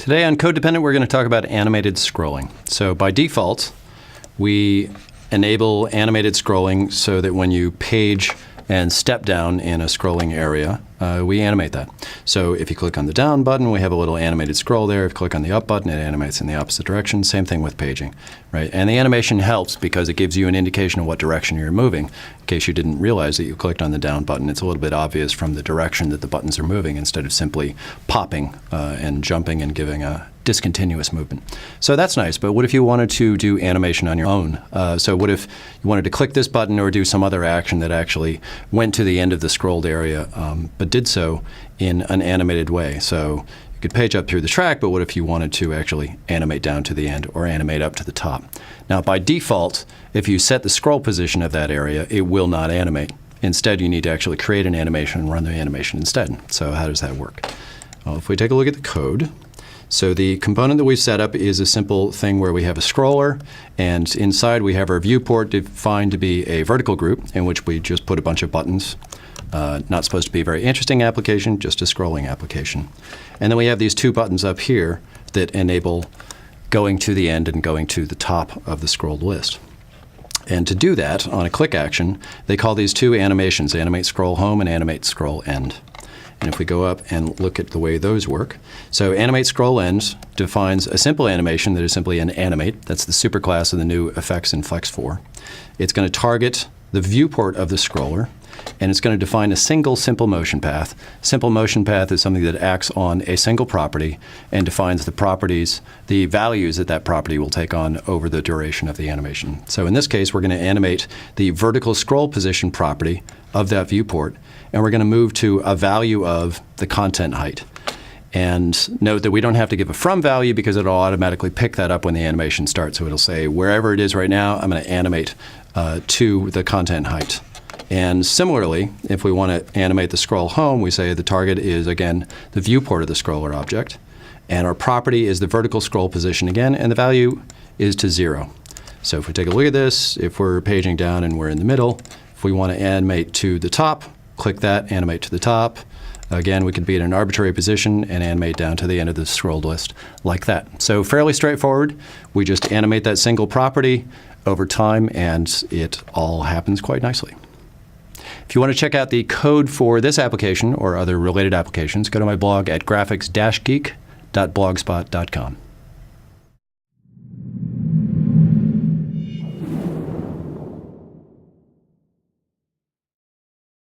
Today on CodeDependent, we're going to talk about animated scrolling. So by default, we enable animated scrolling so that when you page and step down in a scrolling area, we animate that. So if you click on the down button, we have a little animated scroll there. If you click on the up button, it animates in the opposite direction. Same thing with paging, right? And the animation helps because it gives you an indication of what direction you're moving. In case you didn't realize that you clicked on the down button, it's a little bit obvious from the direction that the buttons are moving instead of simply popping and jumping and giving a discontinuous movement. So that's nice, but what if you wanted to do animation on your own? So what if you wanted to click this button or do some other action that actually went to the end of the scrolled area, but did so in an animated way? So you could page up through the track, but what if you wanted to actually animate down to the end or animate up to the top? Now, by default, if you set the scroll position of that area, it will not animate. Instead, you need to actually create an animation and run the animation instead. So how does that work? Well, if we take a look at the code, so the component that we've set up is a simple thing where we have a scroller, and inside we have our viewport defined to be a vertical group in which we just put a bunch of buttons. Not supposed to be a very interesting application, just a scrolling application. And then we have these two buttons up here that enable going to the end and going to the top of the scrolled list. And to do that, on a click action, they call these two animations, animate scroll home and animate scroll end. And if we go up and look at the way those work, so animate scroll end defines a simple animation that is simply an animate. That's the superclass of the new effects in Flex 4. It's going to target the viewport of the scroller, and it's going to define a single simple motion path. Simple motion path is something that acts on a single property and defines the properties, the values that that property will take on over the duration of the animation. So in this case, we're going to animate the vertical scroll position property of that viewport, and we're going to move to a value of the content height. And note that we don't have to give a from value because it'll automatically pick that up when the animation starts. So it'll say, wherever it is right now, I'm going to animate to the content height. And similarly, if we want to animate the scroll home, we say the target is, again, the viewport of the scroller object. And our property is the vertical scroll position again, and the value is to 0. So if we take a look at this, if we're paging down and we're in the middle, if we want to animate to the top, click that, animate to the top. Again, we could be in an arbitrary position and animate down to the end of the scrolled list like that. So fairly straightforward. We just animate that single property over time, and it all happens quite nicely. If you want to check out the code for this application or other related applications, go to my blog at graphics-geek.blogspot.com.